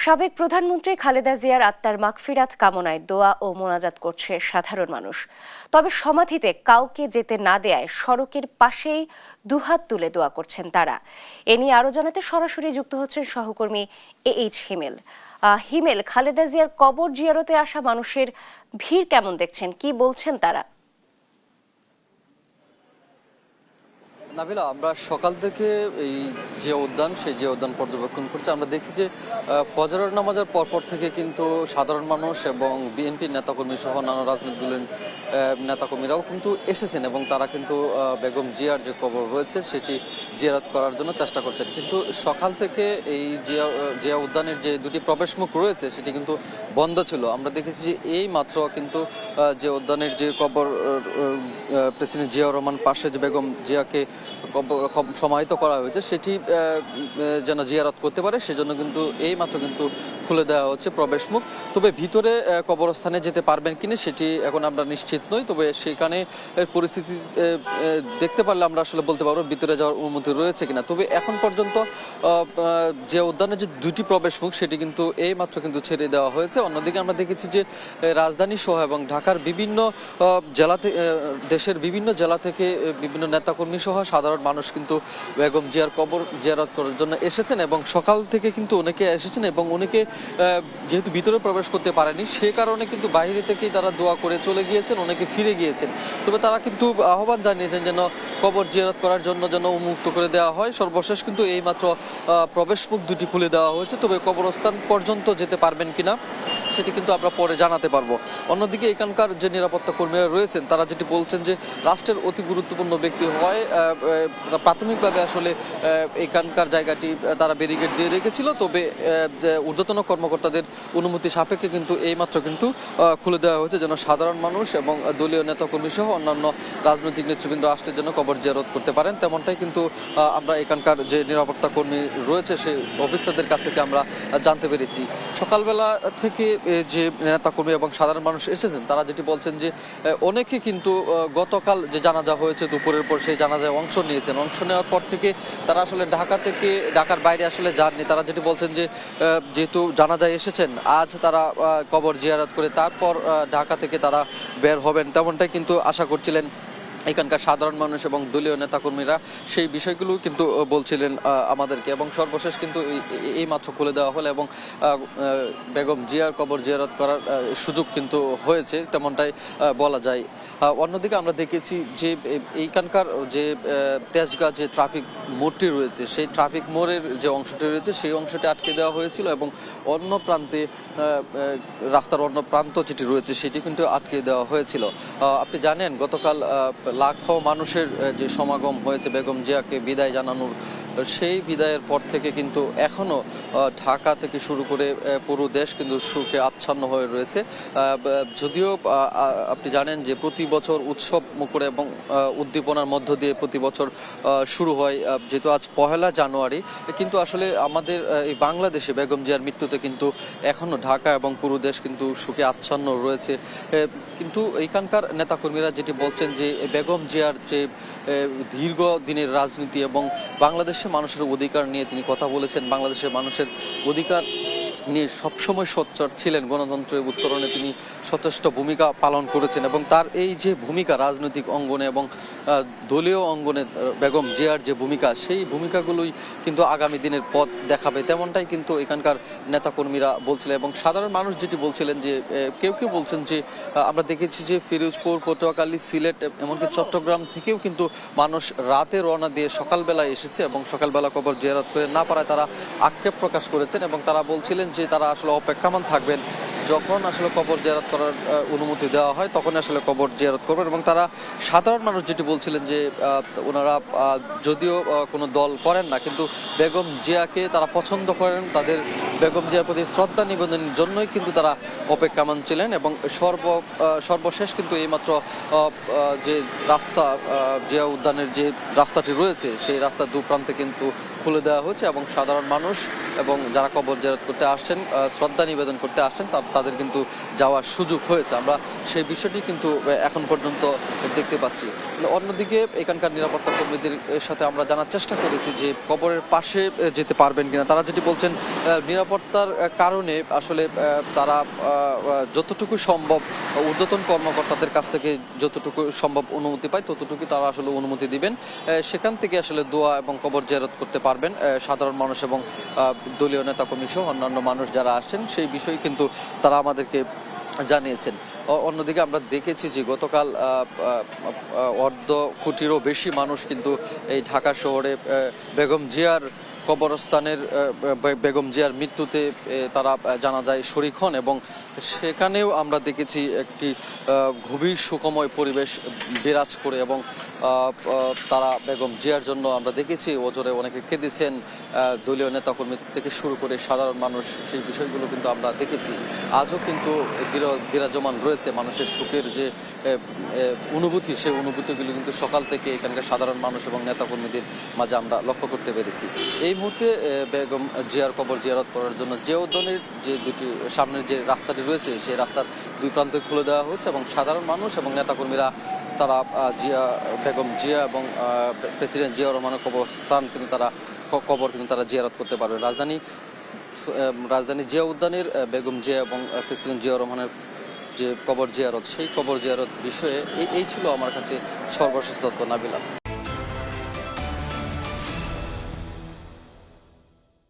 সাবেক প্রধানমন্ত্রী খালেদা জিয়ার আত্মার মাগফিরাত কামনায় দোয়া ও মোনাজাত করছে সাধারণ মানুষ। তবে সমাধিতে কাউকে যেতে না দেয়ায় সড়কের পাশেই দুহাত তুলে দোয়া করছেন তারা। এ নিয়ে আরও জানাতে সরাসরি যুক্ত হচ্ছেন সহকর্মী এইচ হিমেল। হিমেল, খালেদা জিয়ার কবর জিয়ারতে আসা মানুষের ভিড় কেমন দেখছেন, কি বলছেন তারা? নাবিলা, আমরা সকাল থেকে এই যে উদ্যান সেই যে উদ্যান পর্যবেক্ষণ করছি। আমরা দেখছি যে ফজরের নামাজের পরপর থেকে কিন্তু সাধারণ মানুষ এবং বিএনপির নেতাকর্মী সহ নানা রাজনৈতিক দলের নেতাকর্মীরাও কিন্তু এসেছেন এবং তারা কিন্তু বেগম জিয়ার যে কবর রয়েছে সেটি জিয়ারত করার জন্য চেষ্টা করছেন। কিন্তু সকাল থেকে এই জিয়া উদ্যানের যে দুটি প্রবেশমুখ রয়েছে সেটি কিন্তু বন্ধ ছিল। আমরা দেখেছি যে এই মাত্র কিন্তু যে উদ্যানের যে কবর প্রেসিডেন্ট জিয়াউর রহমান পাশে যে বেগম জিয়াকে সমাহিত করা হয়েছে সেটি যেন জিয়ারত করতে পারে সেজন্য কিন্তু এই মাত্র কিন্তু খুলে দেওয়া হচ্ছে প্রবেশমুখ। তবে ভিতরে কবরস্থানে যেতে পারবেন কিনা সেটি এখন আমরা নিশ্চিত নই। তবে সেখানে পরিস্থিতি দেখতে পারলে আমরা আসলে বলতে পারবো ভিতরে যাওয়ার অনুমতি রয়েছে কিনা। তবে এখন পর্যন্ত যে উদ্যানের যে দুটি প্রবেশমুখ সেটি কিন্তু এই মাত্র কিন্তু ছেড়ে দেওয়া হয়েছে। অন্যদিকে আমরা দেখেছি যে রাজধানী সহ এবং ঢাকার বিভিন্ন জেলা দেশের বিভিন্ন জেলা থেকে বিভিন্ন নেতাকর্মী সহ সাধারণ মানুষ কিন্তু বেগম জিয়ার কবর জিয়ারত করার জন্য এসেছেন এবং সকাল থেকে কিন্তু অনেকে এসেছেন এবং অনেকে যেহেতু ভিতরে প্রবেশ করতে পারেনি সে কারণে কিন্তু বাইরে থেকেই তারা দোয়া করে চলে গিয়েছেন, অনেকে ফিরে গিয়েছেন। তবে তারা কিন্তু আহ্বান জানিয়েছেন যেন কবর জিয়ারত করার জন্য যেন উন্মুক্ত করে দেওয়া হয়। সর্বশেষ কিন্তু এইমাত্র প্রবেশমুখ দুটি খুলে দেওয়া হয়েছে। তবে কবরস্থান পর্যন্ত যেতে পারবেন কিনা সেটি কিন্তু আমরা পরে জানাতে পারবো। অন্যদিকে এখানকার যে নিরাপত্তা কর্মীরা রয়েছেন তারা যেটি বলছেন যে রাষ্ট্রের অতি গুরুত্বপূর্ণ ব্যক্তি হয় প্রাথমিকভাবে আসলে এখানকার জায়গাটি তারা ব্যারিকেড দিয়ে রেখেছিল। তবে ঊর্ধ্বতন কর্মকর্তাদের অনুমতি সাপেক্ষে কিন্তু এইমাত্র কিন্তু খুলে দেওয়া হয়েছে যেন সাধারণ মানুষ এবং দলীয় নেতাকর্মী সহ অন্যান্য রাজনৈতিক নেতৃবৃন্দ আসলে যেন কবর জিয়ারত করতে পারেন। তেমনটাই কিন্তু আমরা এখানকার যে নিরাপত্তা কর্মী রয়েছে সেই অফিসারদের কাছ থেকে আমরা জানতে পেরেছি। সকালবেলা থেকে যে নেতাকর্মী এবং সাধারণ মানুষ এসেছেন তারা যেটি বলছেন যে অনেকে কিন্তু গতকাল যে জানাজা হয়েছে দুপুরের পর সেই জানাজায় অংশ নিয়েছেন। অংশ নেওয়ার পর থেকে তারা আসলে ঢাকার বাইরে আসলে যাননি। তারা যেটি বলছেন যে যেহেতু জানাজায় এসেছেন আজ তারা কবর জিয়ারত করে তারপর ঢাকা থেকে তারা বের হবেন, তেমনটাই কিন্তু আশা করছিলেন এখানকার সাধারণ মানুষ এবং দলীয় নেতাকর্মীরা। সেই বিষয়গুলো কিন্তু বলছিলেন আমাদেরকে এবং সর্বশেষ কিন্তু এই মাত্র খুলে দেওয়া হলো এবং বেগম জিয়ার কবর জিয়ারত করার সুযোগ কিন্তু হয়েছে, তেমনটাই বলা যায়। অন্যদিকে আমরা দেখেছি যে এইখানকার যে তেজগাঁ যে ট্রাফিক মোড়টি রয়েছে সেই ট্রাফিক মোড়ের যে অংশটি রয়েছে সেই অংশটি আটকে দেওয়া হয়েছিল এবং অন্য প্রান্তে রাস্তার অন্য প্রান্ত যেটি রয়েছে সেটি কিন্তু আটকে দেওয়া হয়েছিল। আপনি জানেন গতকাল লাখো মানুষের যে সমাগম হয়েছে বেগম জিয়াকে বিদায় জানানোর, সেই বিদায়ের পর থেকে কিন্তু এখনো ঢাকা থেকে শুরু করে পুরো দেশ কিন্তু শোকে আচ্ছন্ন হয়ে রয়েছে। যদিও আপনি জানেন যে প্রতি বছর উৎসব মুখর এবং উদ্দীপনার মধ্য দিয়ে প্রতি বছর শুরু হয়, যেহেতু আজ 1 জানুয়ারি, কিন্তু আসলে আমাদের এই বাংলাদেশে বেগম জিয়ার মৃত্যুতে কিন্তু এখনো ঢাকা এবং পুরো দেশ কিন্তু শোকে আচ্ছন্ন রয়েছে। কিন্তু এইখানকার নেতাকর্মীরা যেটি বলছেন যে বেগম জিয়ার যে দীর্ঘ দিনের রাজনীতি এবং বাংলাদেশের মানুষের অধিকার নিয়ে তিনি কথা বলেছেন, বাংলাদেশের মানুষের অধিকার নিয়ে সবসময় সোচ্চার ছিলেন, গণতন্ত্রের উত্তরণে তিনি যথেষ্ট ভূমিকা পালন করেছেন এবং তার এই যে ভূমিকা রাজনৈতিক অঙ্গনে এবং দলীয় অঙ্গনে বেগম জিয়ার যে ভূমিকা সেই ভূমিকাগুলোই কিন্তু আগামী দিনের পথ দেখাবে, তেমনটাই কিন্তু এখানকার নেতাকর্মীরা বলছিলেন। এবং সাধারণ মানুষ যেটি বলছিলেন যে কেউ কেউ বলছেন যে আমরা দেখেছি যে ফিরোজপুর, পটুয়াখালী, সিলেট এমনকি চট্টগ্রাম থেকেও কিন্তু মানুষ রাতে রওনা দিয়ে সকালবেলায় এসেছে এবং সকালবেলা কবর জিয়ারত করে না পারায় তারা আক্ষেপ প্রকাশ করেছেন এবং তারা বলছিলেন যে তারা আসলে অপেক্ষমান থাকবেন, যখন আসলে কবর জিয়ারত করার অনুমতি দেওয়া হয় তখন আসলে কবর জিয়ারত করবেন। এবং তারা সাধারণ মানুষ যেটি বলছিলেন যে ওনারা যদিও কোনো দল করেন না কিন্তু বেগম জিয়াকে তারা পছন্দ করেন, তাদের বেগম জিয়ার প্রতি শ্রদ্ধা নিবেদনের জন্যই কিন্তু তারা অপেক্ষমান ছিলেন। এবং সর্বশেষ কিন্তু এইমাত্র যে রাস্তা জিয়া উদ্যানের যে রাস্তাটি রয়েছে সেই রাস্তার দুপ্রান্তে কিন্তু খুলে দেওয়া হয়েছে এবং সাধারণ মানুষ এবং যারা কবর জিয়ারত করতে আসছেন, শ্রদ্ধা নিবেদন করতে আসছেন তাদের কিন্তু যাওয়ার সুযোগ হয়েছে। আমরা সেই বিষয়টি কিন্তু এখন পর্যন্ত দেখতে পাচ্ছি। অন্যদিকে এখানকার নিরাপত্তা কর্মীদের সাথে আমরা জানার চেষ্টা করেছি যে কবরের পাশে যেতে পারবেন কিনা। তারা যেটি বলছেন, নিরাপত্তার কারণে আসলে তারা যতটুকু সম্ভব ঊর্ধ্বতন কর্মকর্তাদের কাছ থেকে যতটুকু সম্ভব অনুমতি পায় ততটুকু তারা আসলে অনুমতি দিবেন। সেখান থেকে আসলে দোয়া এবং কবর জিয়ারত করতে পারবেন সাধারণ মানুষ এবং দলীয় নেতাকর্মী সহ অন্যান্য মানুষ যারা আসছেন, সেই বিষয়ে কিন্তু তারা আমাদেরকে জানিয়েছেন। অন্যদিকে আমরা দেখেছি যে গতকাল অর্ধ কোটিরও বেশি মানুষ কিন্তু এই ঢাকা শহরে বেগম জিয়ার কবরস্থানের বেগম জিয়ার মৃত্যুতে তারা জানাজায় শরীক হন এবং সেখানেও আমরা দেখেছি একটি গভীর সুখময় পরিবেশ বিরাজ করে এবং তারা বেগম জিয়ার জন্য আমরা দেখেছি ওজোরে অনেকে কেঁদেছেন, দলীয় নেতাকর্মী থেকে শুরু করে সাধারণ মানুষ, সেই বিষয়গুলো কিন্তু আমরা দেখেছি। আজও কিন্তু বিরাজমান রয়েছে মানুষের সুখের যে অনুভূতি, সেই অনুভূতিগুলো কিন্তু সকাল থেকে এখানকার সাধারণ মানুষ এবং নেতাকর্মীদের মাঝে আমরা লক্ষ্য করতে পেরেছি। এই মুহূর্তে বেগম জিয়ার কবর জিয়ারত করার জন্য জিয়া উদ্যানের যে দুটি সামনের যে রাস্তাটি রয়েছে সেই রাস্তার দুই প্রান্তে খুলে দেওয়া হচ্ছে এবং সাধারণ মানুষ এবং নেতাকর্মীরা তারা বেগম জিয়া এবং প্রেসিডেন্ট জিয়াউর রহমানের কবরস্থান কিন্তু কবর কিন্তু তারা জিয়ারত করতে পারবে। রাজধানী জিয়া উদ্যানের বেগম জিয়া এবং প্রেসিডেন্ট জিয়াউর রহমানের যে কবর জিয়ারত, সেই কবর জিয়ারত বিষয়ে এই ছিল আমার কাছে সর্বশেষ তথ্য। নাবিলা।